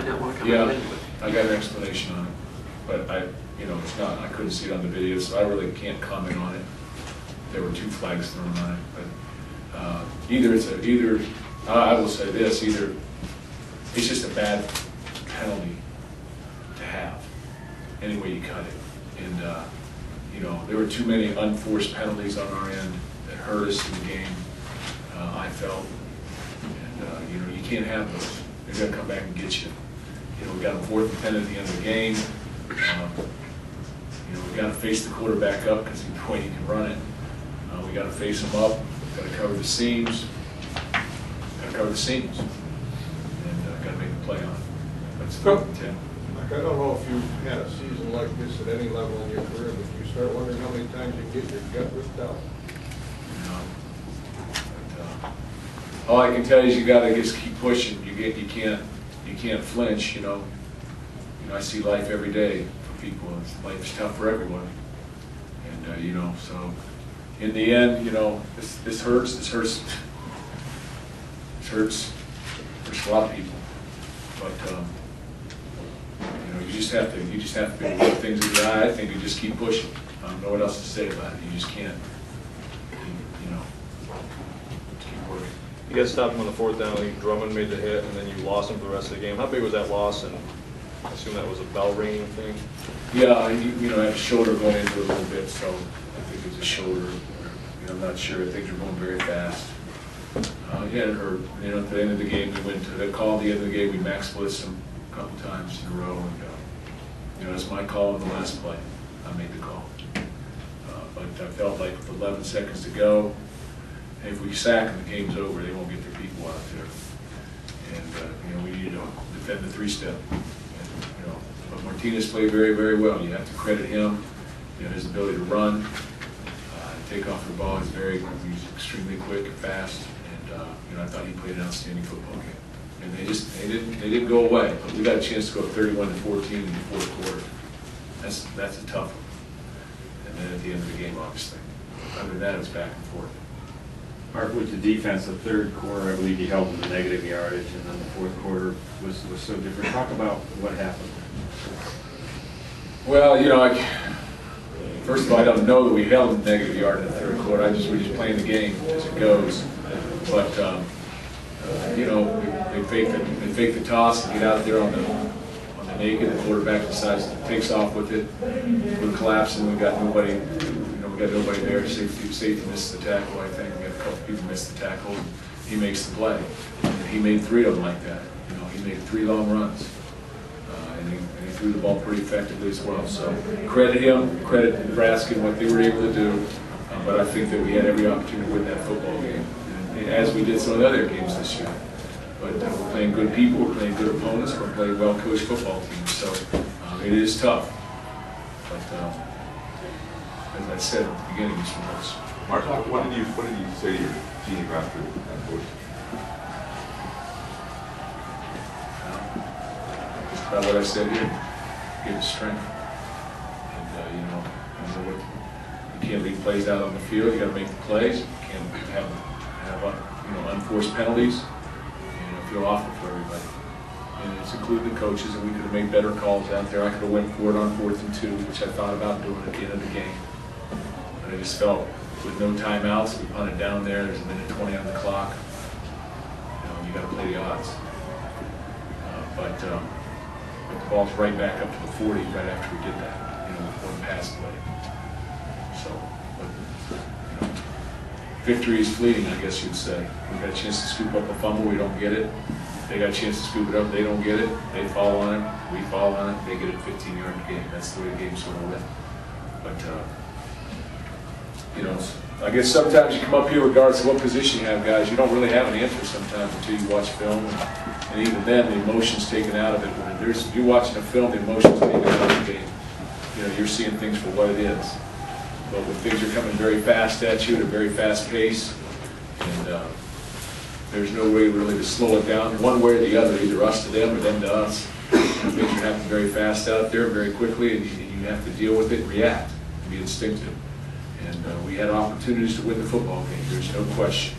might not want to come Yeah, out anyway. I got an explanation on it, but it's not. I couldn't see it on the video, so I really can't comment on it. There were 2 flags thrown on it, but I will say this: either it's just a bad penalty to have, any way you cut it, and there were too many unforced penalties on our end that hurt us in the game. I felt, and you can't have those. They're going to come back and get you. We got a 4th and 10 at the end of the game. We got to face the quarterback up because he's the way he can run it. We got to face him up. Got to cover the seams. And got to make a play on it. That's 4th and 10. I don't know if you've had a season like this at any level in your career, but you start wondering how many times you get your gut ripped out. All I can tell you is you got to just keep pushing. You can't flinch. I see life every day for people. Life's tough for everyone, and so in the end, this hurts. This hurts a lot of people, but you just have to be able to look things in the eye. I think you just keep pushing. I don't know what else to say about it. You just can't. Keep working. You guys stopped him on the 4th down. I think Drummond made the hit, and then you lost him for the rest of the game. How big was that loss? And I assume that was a bell ringing thing. Yeah, had a shoulder going into it a little bit, so I think it was a shoulder. I'm not sure. Things were going very fast. Yeah, it hurt. At the end of the game, we went to the call. At the end of the game, we max blitzed him a couple times in a row, and it's my call on the last play. I made the call, but I felt like with 11 seconds to go, if we sack them, the game's over. They won't get their people out there, and we need to defend the 3-step. But Martinez played very, very well. You have to credit him. His ability to run, take off the ball. He's extremely quick and fast, and I thought he played an outstanding football game. And they didn't go away. But we got a chance to go 31-14 in the 4th quarter. That's a tough one. And then at the end of the game, obviously. Other than that, it was back and forth. Mark, with the defense, the 3rd quarter, I believe you held them to negative yardage, and then the 4th quarter was so different. Talk about what happened. Well, first of all, I don't know that we held them negative yard in the 3rd quarter. We're just playing the game as it goes. But they fake the toss and get out there on the naked. The quarterback decides to takes off with it. We're collapsing. We got nobody. We got nobody there. Safety missed the tackle. I think we had a couple people miss the tackle. And he makes the play. And he made 3 of them like that. He made 3 long runs. And he threw the ball pretty effectively as well. So credit him, credit Nebraska and what they were able to do. But I think that we had every opportunity to win that football game, and as we did some of the other games this year. But we're playing good people, we're playing good opponents, we're playing well-coached football teams. So it is tough. But as I said at the beginning, it's from us. Mark, what did you say to your team after that coach? Just about what I said here. Give us strength. And you can't leave plays out on the field. You got to make the plays. You can't have unforced penalties. Feel awful for everybody. And it's including the coaches. And we could have made better calls out there. I could have went for it on 4th and 2, which I thought about doing at the end of the game. But I just felt with no timeouts, we punted down there. There's a minute 20 on the clock. You got to play the odds. But the ball's right back up to the 40 right after we did that. With one pass play. So, victory is fleeting, I guess you'd say. We got a chance to scoop up a fumble, we don't get it. They got a chance to scoop it up, they don't get it. They fall on it, we fall on it, they get a 15-yard game. That's the way the game sort of went. But, I guess sometimes you come up here, regardless of what position you have, guys, you don't really have an answer sometimes until you watch film. And even then, the emotion's taken out of it. When you're watching a film, the emotion's taken out of the game. You're seeing things for what it is. But when things are coming very fast at you at a very fast pace, and there's no way really to slow it down one way or the other, either us to them or them to us. Things are happening very fast out there, very quickly, and you have to deal with it and react and be instinctive. And we had opportunities to win the football game, there's no question.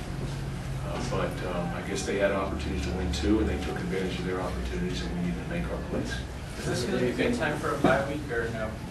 but I guess they had opportunities to win too, and they took advantage of their opportunities, and we needed to make our plays. Is this going to be a good time for a bye week or no?